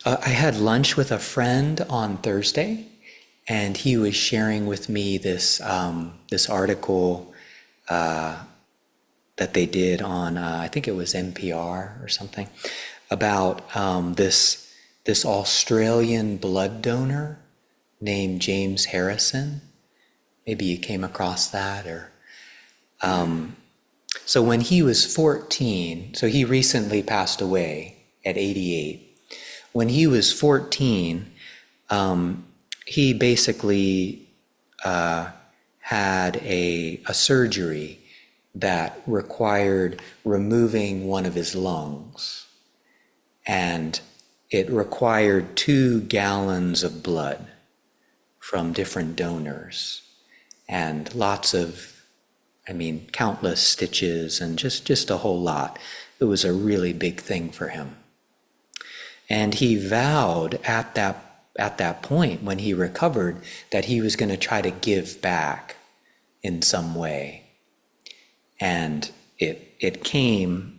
I had lunch with a friend on Thursday, and he was sharing with me this article that they did on I think it was NPR or something about this Australian blood donor named James Harrison. Maybe you came across that, or so when he was 14, so he recently passed away at 88. When he was 14, he basically had a surgery that required removing one of his lungs, and it required 2 gallons of blood from different donors, and countless stitches, and just a whole lot. It was a really big thing for him. And he vowed at that point when he recovered that he was going to try to give back in some way. And it came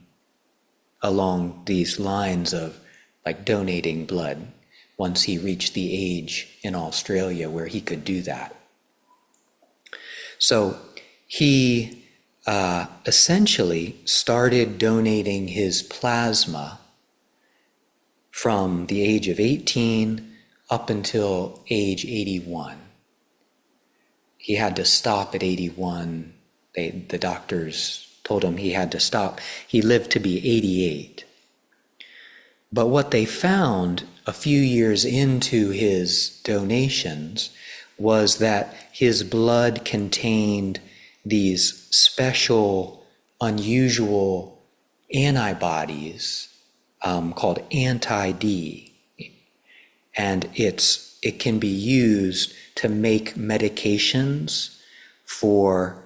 along these lines of like donating blood once he reached the age in Australia where he could do that. So he essentially started donating his plasma from the age of 18 up until age 81. He had to stop at 81. The doctors told him he had to stop. He lived to be 88. But what they found a few years into his donations was that his blood contained these special, unusual antibodies called anti-D. And it can be used to make medications for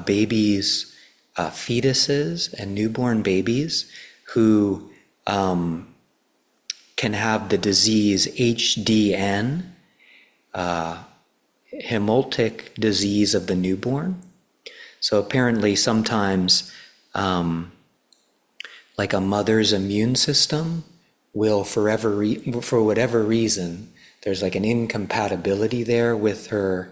babies, fetuses and newborn babies who can have the disease HDN, hemolytic disease of the newborn. So apparently sometimes like a mother's immune system will for whatever reason, there's like an incompatibility there with their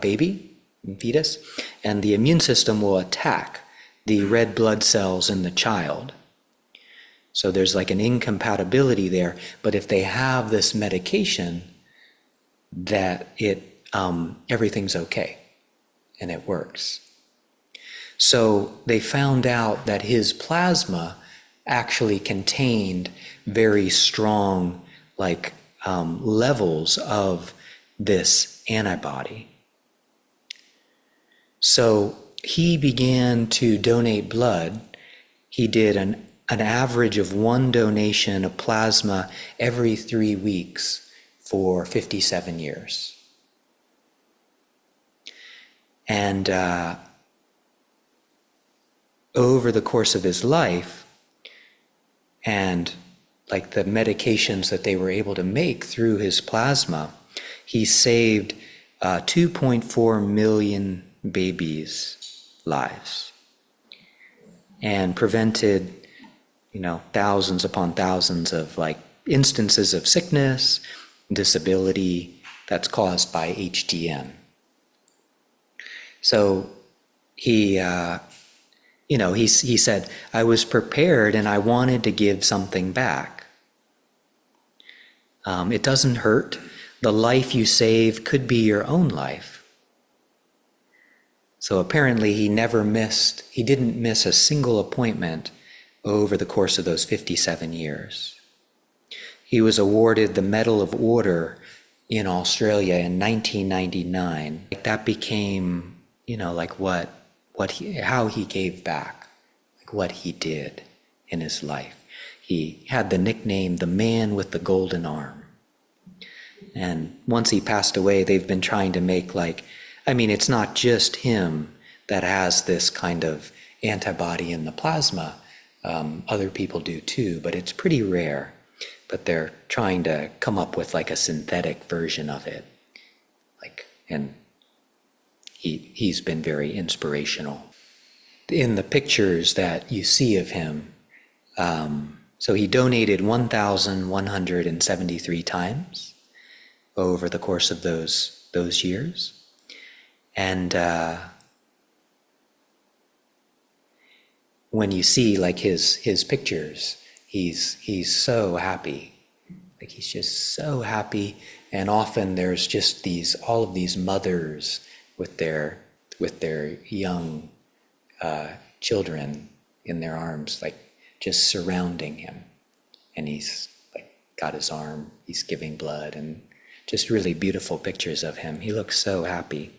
baby and fetus, and the immune system will attack the red blood cells in the child. So there's like an incompatibility there, but if they have this medication, that everything's okay and it works. So they found out that his plasma actually contained very strong levels of this antibody. So he began to donate blood. He did an average of 1 donation of plasma every 3 weeks for 57 years. And over the course of his life, and like the medications that they were able to make through his plasma, he saved 2.4 million babies' lives and prevented, thousands upon thousands of instances of sickness, disability that's caused by HDN. So he said, I was prepared and I wanted to give something back. It doesn't hurt. The life you save could be your own life. So apparently he didn't miss a single appointment over the course of those 57 years. He was awarded the Medal of Order in Australia in 1999. That became, how he gave back, what he did in his life. He had the nickname, the man with the golden arm. And once he passed away, they've been trying to make it's not just him that has this kind of antibody in the plasma. Other people do too, but it's pretty rare. But they're trying to come up with a synthetic version of it. And he's been very inspirational. in the pictures that you see of him, so he donated 1,173 times over the course of those years. And when you see like his pictures, he's so happy. Like he's just so happy. And often there's just all of these mothers with their young children in their arms, like just surrounding him. And he's like got his arm, he's giving blood, and just really beautiful pictures of him. He looks so happy.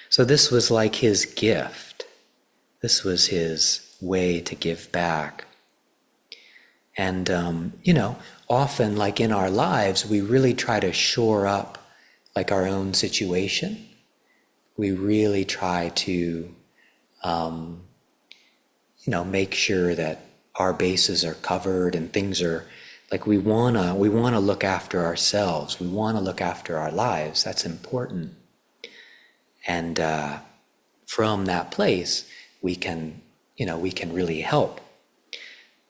So this was like his gift. This was his way to give back. And, often like in our lives, we really try to shore up like our own situation. We really try to, make sure that our bases are covered and things are like we wanna look after ourselves. We wanna look after our lives. That's important. And from that place, we can really help.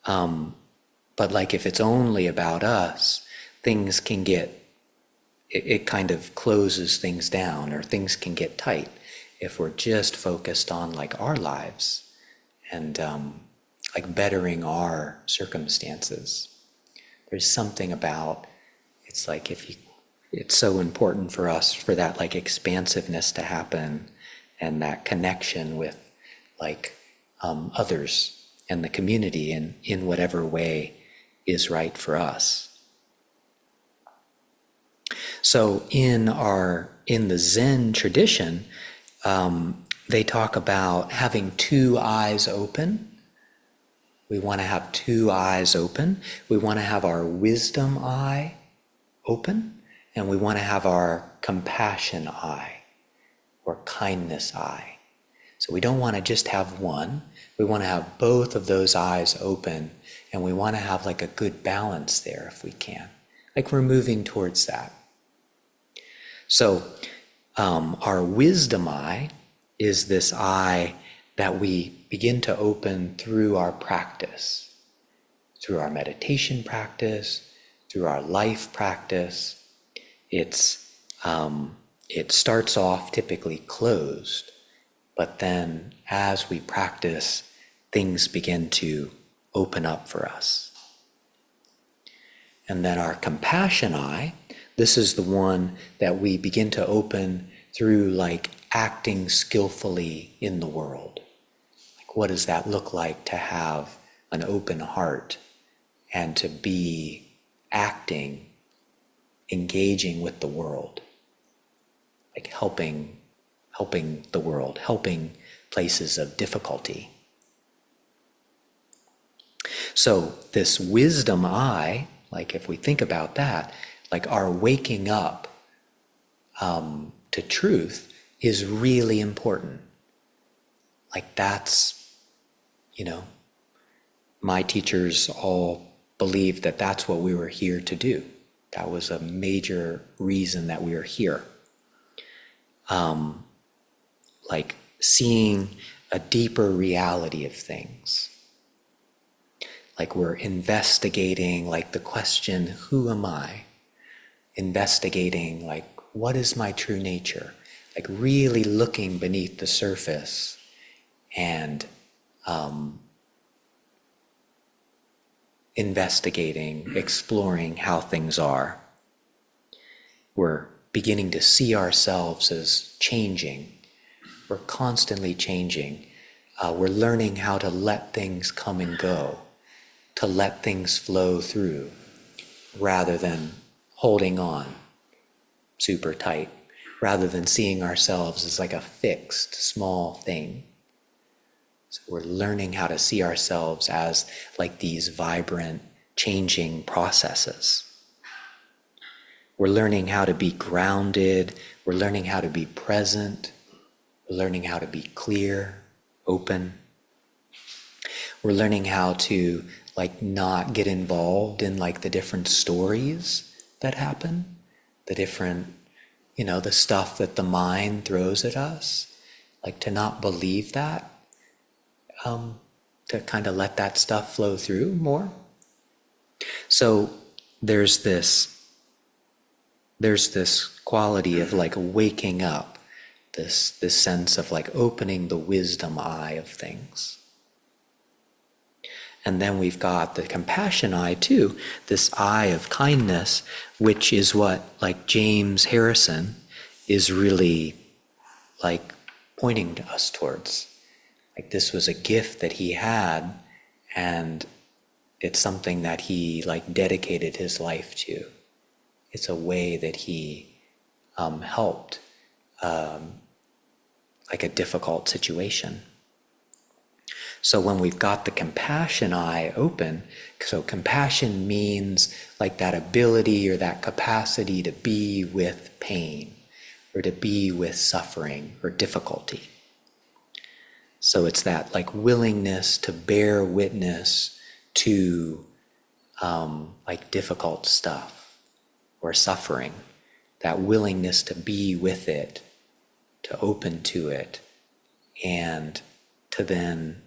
But like if it's only about us, things can get, it kind of closes things down, or things can get tight if we're just focused on like our lives and like bettering our circumstances. There's something about, it's like it's so important for us for that like expansiveness to happen and that connection with like others and the community in whatever way is right for us. So in the Zen tradition, they talk about having two eyes open. We want to have two eyes open. We want to have our wisdom eye open, and we want to have our compassion eye or kindness eye. So we don't want to just have one. We want to have both of those eyes open, and we want to have like a good balance there if we can. Like we're moving towards that. So our wisdom eye is this eye that we begin to open through our practice, through our meditation practice, through our life practice. It starts off typically closed, but then as we practice, things begin to open up for us. And then our compassion eye, this is the one that we begin to open through like acting skillfully in the world. Like what does that look like to have an open heart and to be acting, engaging with the world, like helping the world, helping places of difficulty. So this wisdom eye, like if we think about that, like our waking up to truth is really important. Like that's, my teachers all believed that that's what we were here to do. That was a major reason that we are here. Like seeing a deeper reality of things. Like we're investigating like the question, who am I? Investigating like, what is my true nature? Like really looking beneath the surface and investigating, exploring how things are. We're beginning to see ourselves as changing. We're constantly changing. We're learning how to let things come and go, to let things flow through, rather than holding on super tight, rather than seeing ourselves as like a fixed, small thing. So we're learning how to see ourselves as like these vibrant, changing processes. We're learning how to be grounded. We're learning how to be present. We're learning how to be clear, open. We're learning how to like not get involved in like the different stories that happen, the different, the stuff that the mind throws at us. like to not believe that, to kind of let that stuff flow through more. So there's this quality of like waking up, this sense of like opening the wisdom eye of things. And then we've got the compassion eye too, this eye of kindness, which is what like James Harrison is really like pointing to us towards. Like this was a gift that he had, and it's something that he like dedicated his life to. It's a way that he helped like a difficult situation. So when we've got the compassion eye open, so compassion means like that ability or that capacity to be with pain or to be with suffering or difficulty. So it's that like willingness to bear witness to like difficult stuff or suffering, that willingness to be with it, to open to it, and to then,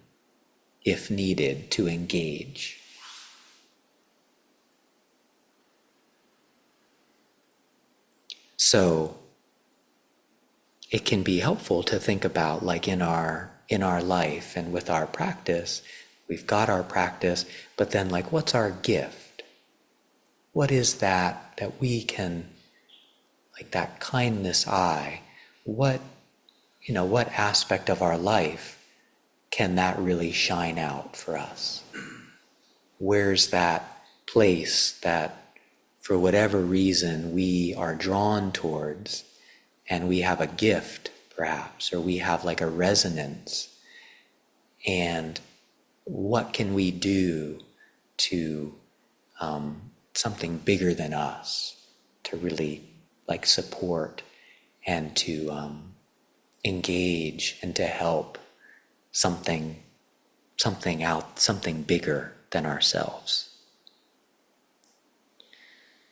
if needed, to engage. So it can be helpful to think about like in our life and with our practice, we've got our practice, but then like what's our gift? What is that we can, like that kindness eye, what aspect of our life can that really shine out for us? Where's that place that for whatever reason we are drawn towards, and we have a gift perhaps, or we have like a resonance, and what can we do to something bigger than us to really like support and to engage and to help something bigger than ourselves.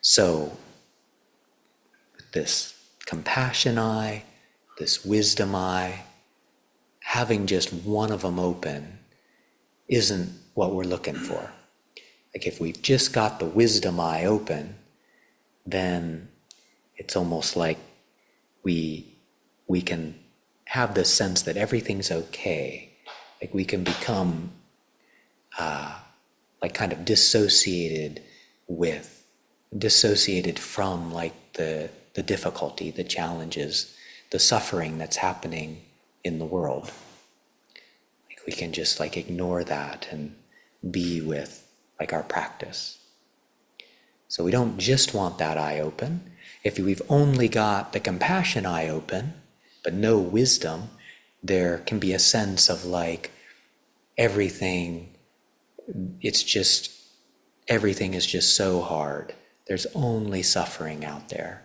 So this compassion eye, this wisdom eye, having just one of them open isn't what we're looking for. Like if we've just got the wisdom eye open, then it's almost like we can have this sense that everything's okay. Like we can become like kind of dissociated from like the difficulty, the challenges, the suffering that's happening in the world. Like we can just like ignore that and be with like our practice. So we don't just want that eye open. If we've only got the compassion eye open, but no wisdom, there can be a sense of like everything is just so hard. There's only suffering out there.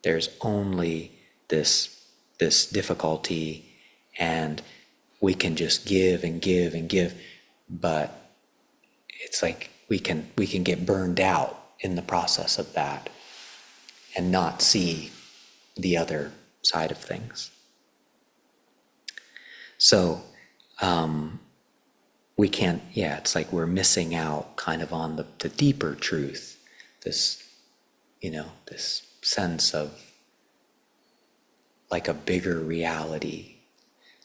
There's only this difficulty, and we can just give and give and give, but it's like we can get burned out in the process of that and not see the other side of things. So we can't, it's like we're missing out kind of on the deeper truth, this sense of like a bigger reality,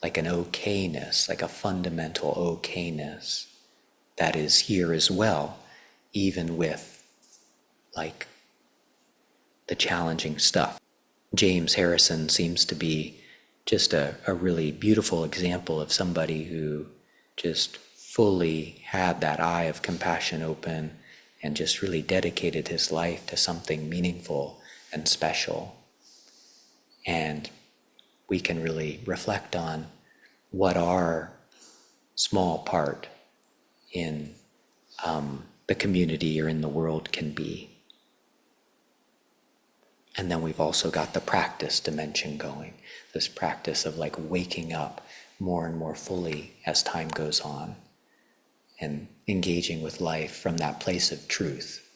like an okayness, like a fundamental okayness that is here as well, even with like the challenging stuff. James Harrison seems to be just a really beautiful example of somebody who just fully had that eye of compassion open and just really dedicated his life to something meaningful and special. And we can really reflect on what our small part in the community or in the world can be. And then we've also got the practice dimension going, this practice of like waking up more and more fully as time goes on and engaging with life from that place of truth.